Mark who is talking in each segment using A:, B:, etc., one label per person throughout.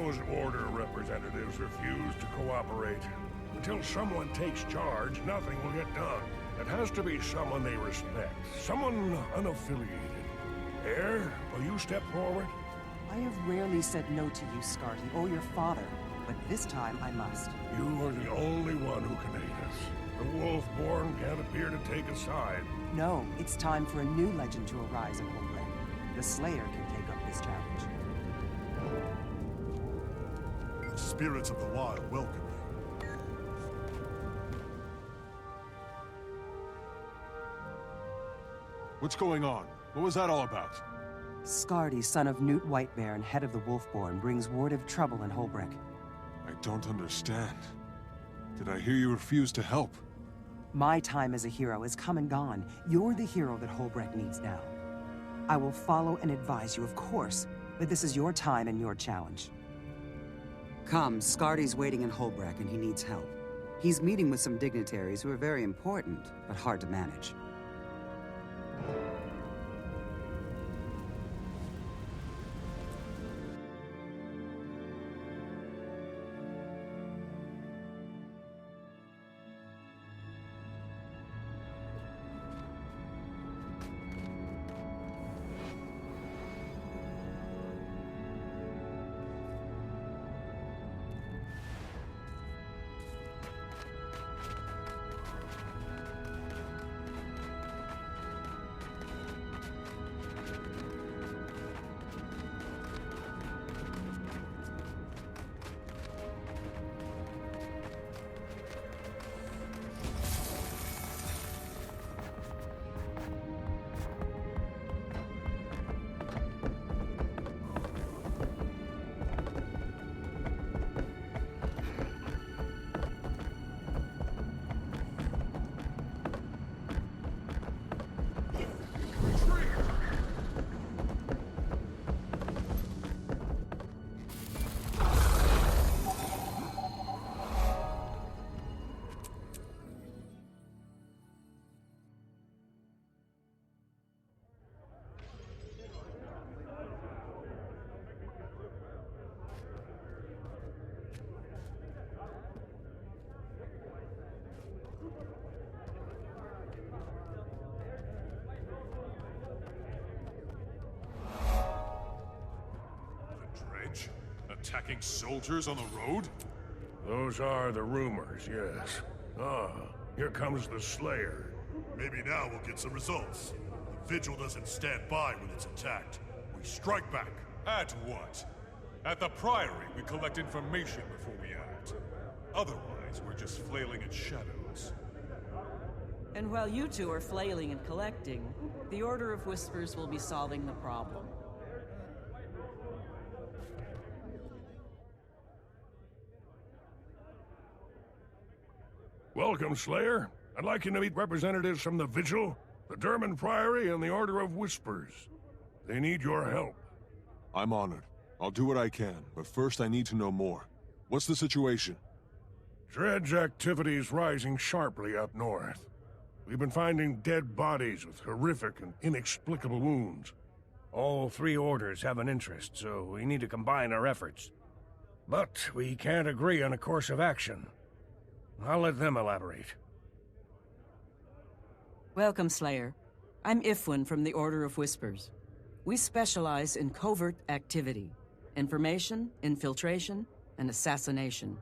A: Those Order representatives refuse to cooperate. Until someone takes charge, nothing will get done. It has to be someone they respect, someone unaffiliated. Heir, will you step forward?
B: I have rarely said no to you, Scarty, or your father, but this time I must.
A: You are the only one who can aid us. The Wolfborn can't appear to take a side.
B: No, it's time for a new legend to arise in Holbrook. The Slayer can take up this challenge.
C: The spirits of the wild welcome you.
D: What's going on? What was that all about?
B: Scarty, son of Newt Whitebear and head of the Wolfborn, brings word of trouble in Holbrook.
D: I don't understand. Did I hear you refuse to help?
B: My time as a hero is come and gone. You're the hero that Holbrook needs now. I will follow and advise you, of course, but this is your time and your challenge. Come, Scarty's waiting in Holbrook and he needs help. He's meeting with some dignitaries who are very important, but hard to manage.
D: Attacking soldiers on the road?
A: Those are the rumors, yes. Ah, here comes the Slayer.
C: Maybe now we'll get some results. The Vigil doesn't stand by when it's attacked. We strike back.
D: At what? At the Priory, we collect information before we act. Otherwise, we're just flailing at shadows.
E: And while you two are flailing and collecting, the Order of Whispers will be solving the problem.
A: Welcome, Slayer. I'd like you to meet representatives from the Vigil, the Derman Priory, and the Order of Whispers. They need your help.
D: I'm honored. I'll do what I can, but first I need to know more. What's the situation?
A: Dredge activity's rising sharply up north. We've been finding dead bodies with horrific and inexplicable wounds.
F: All three orders have an interest, so we need to combine our efforts. But we can't agree on a course of action. I'll let them elaborate.
E: Welcome, Slayer. I'm Ifwin from the Order of Whispers. We specialize in covert activity, information, infiltration, and assassination.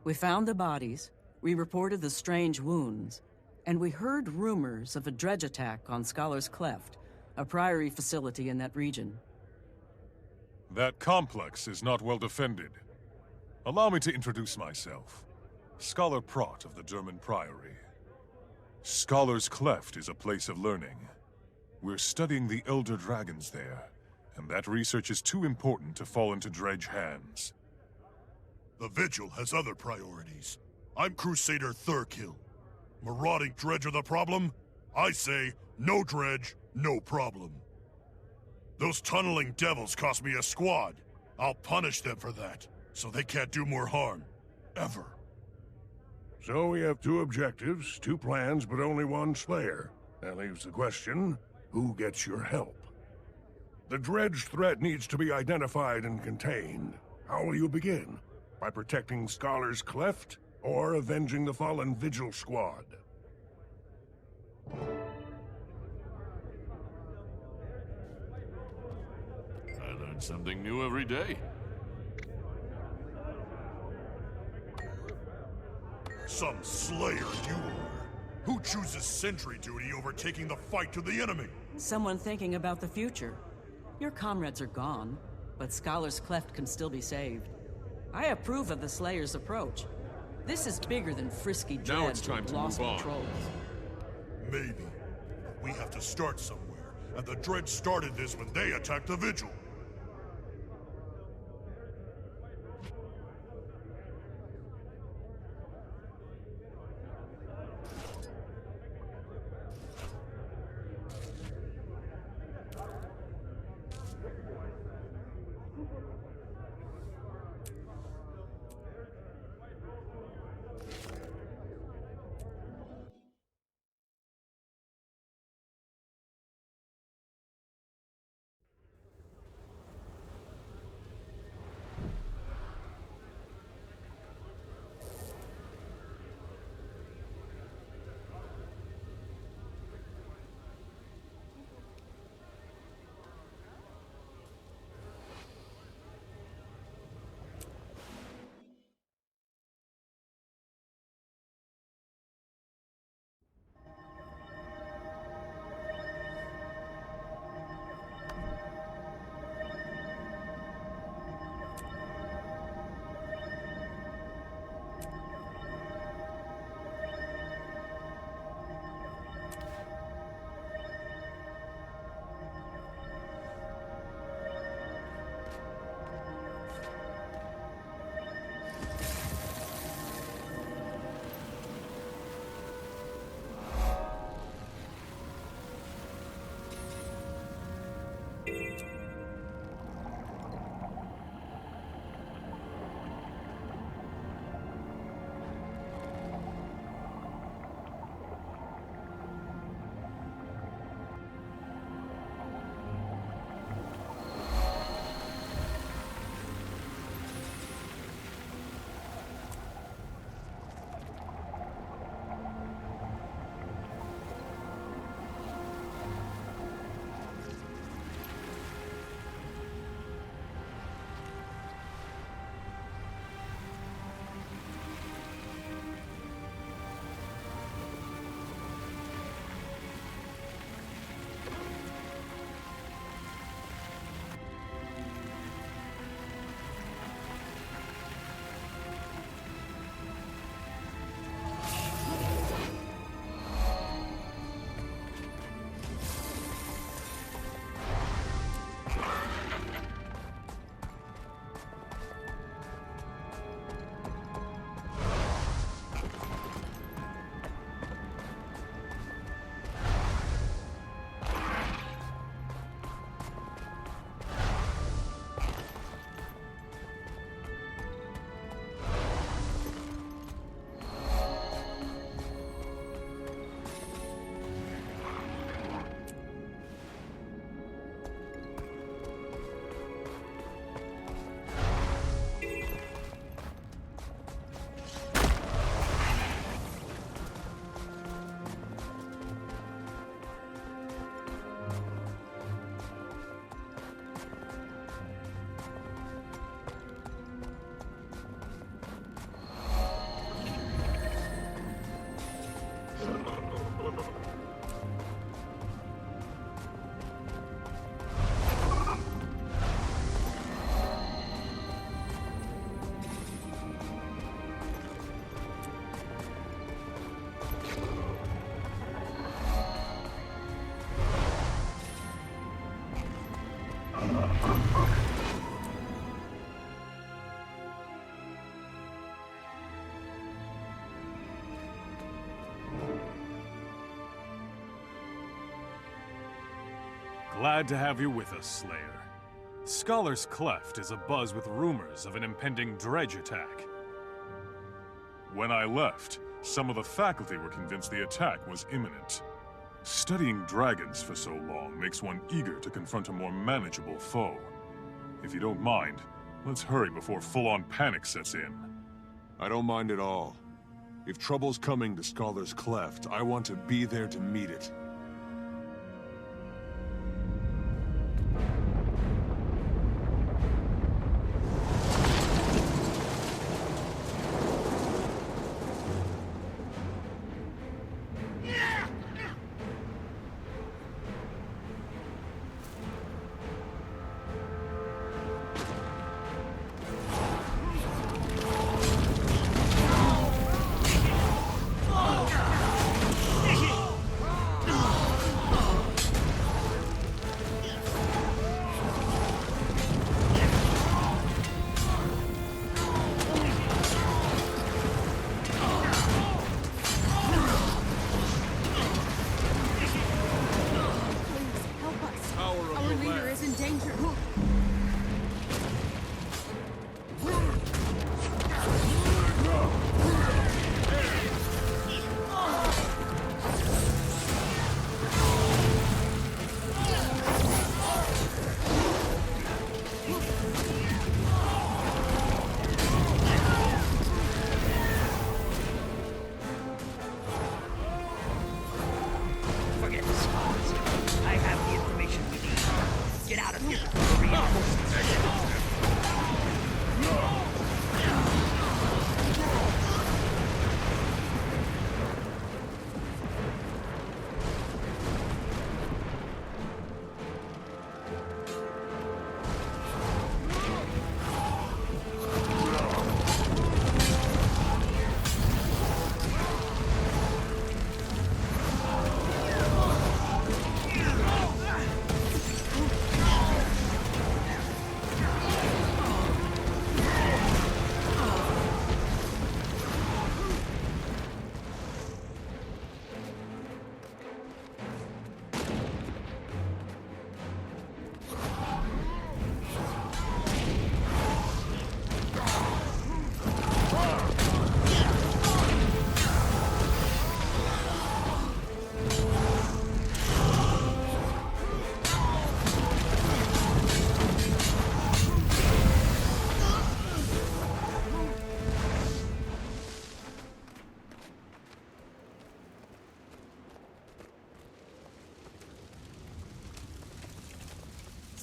E: We found the bodies, we reported the strange wounds, and we heard rumors of a dredge attack on Scholar's Cleft, a priory facility in that region.
D: That complex is not well defended. Allow me to introduce myself. Scholar Prot of the Derman Priory. Scholar's Cleft is a place of learning. We're studying the Elder Dragons there, and that research is too important to fall into Dredge hands.
C: The Vigil has other priorities. I'm Crusader Thurkill. Marauding Dredge are the problem? I say, no Dredge, no problem. Those tunneling devils cost me a squad. I'll punish them for that, so they can't do more harm. Ever.
A: So we have two objectives, two plans, but only one Slayer. That leaves the question, who gets your help? The Dredge threat needs to be identified and contained. How will you begin? By protecting Scholar's Cleft, or avenging the fallen Vigil Squad?
G: I learn something new every day.
C: Some slayer you are. Who chooses sentry duty over taking the fight to the enemy?
E: Someone thinking about the future. Your comrades are gone, but Scholar's Cleft can still be saved. I approve of the Slayer's approach. This is bigger than frisky
G: Now
E: dread
G: it's time to
E: lost
G: move on.
E: patrols.
C: Maybe. But we have to start somewhere, and the Dread started this when they attacked the Vigil.
D: Glad to have you with us, Slayer. Scholar's Cleft is abuzz with rumors of an impending dredge attack. When I left, some of the faculty were convinced the attack was imminent. Studying dragons for so long makes one eager to confront a more manageable foe. If you don't mind, Let's hurry before full-on panic sets in.
H: I don't mind at all. If trouble's coming to Scholar's Cleft, I want to be there to meet it.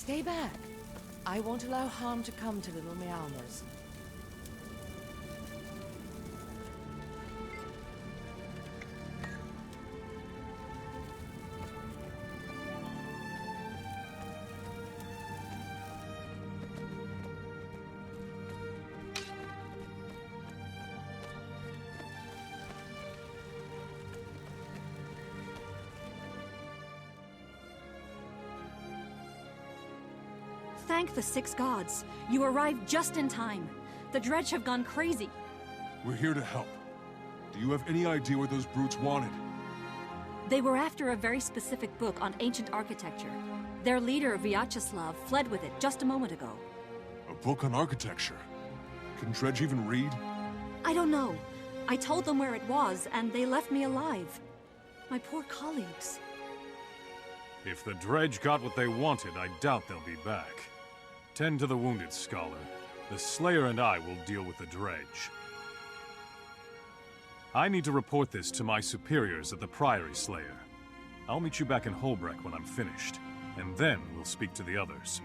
I: Stay back. I won't allow harm to come to little Meowmers.
J: Thank the six gods. You arrived just in time. The Dredge have gone crazy.
H: We're here to help. Do you have any idea what those brutes wanted?
J: They were after a very specific book on ancient architecture. Their leader, Vyacheslav, fled with it just a moment ago.
H: A book on architecture? Can Dredge even read?
J: I don't know. I told them where it was, and they left me alive. My poor colleagues.
D: If the Dredge got what they wanted, I doubt they'll be back. Tend to the wounded, Scholar. The Slayer and I will deal with the Dredge. I need to report this to my superiors at the Priory, Slayer. I'll meet you back in Holbreck when I'm finished, and then we'll speak to the others.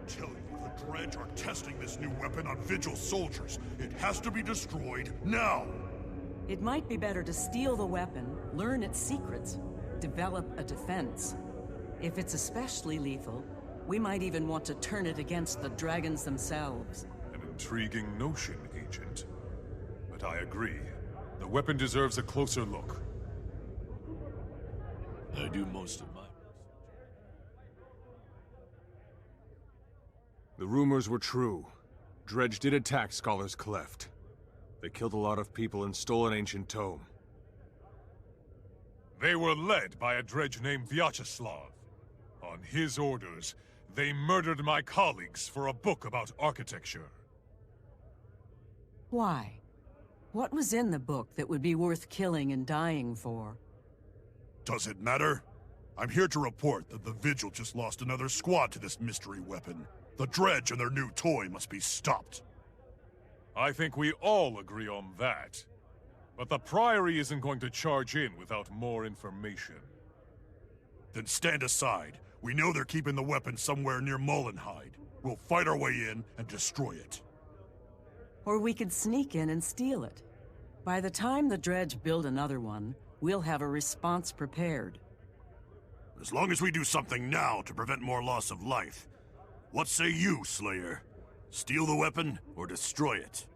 C: tell you, the Dredge are testing this new weapon on Vigil soldiers. It has to be destroyed now!
E: It might be better to steal the weapon, learn its secrets, develop a defense. If it's especially lethal, we might even want to turn it against the dragons themselves.
D: An intriguing notion, Agent. But I agree. The weapon deserves a closer look.
G: I do most of my...
H: The rumors were true. Dredge did attack Scholar's Cleft. They killed a lot of people and stole an ancient tome.
D: They were led by a dredge named Vyacheslav. On his orders, they murdered my colleagues for a book about architecture.
E: Why? What was in the book that would be worth killing and dying for?
C: Does it matter? I'm here to report that the Vigil just lost another squad to this mystery weapon. The Dredge and their new toy must be stopped.
D: I think we all agree on that. But the Priory isn't going to charge in without more information.
C: Then stand aside. We know they're keeping the weapon somewhere near Mullenhide. We'll fight our way in and destroy it.
E: Or we could sneak in and steal it. By the time the Dredge build another one, we'll have a response prepared.
C: As long as we do something now to prevent more loss of life. What say you, Slayer? Steal the weapon or destroy it?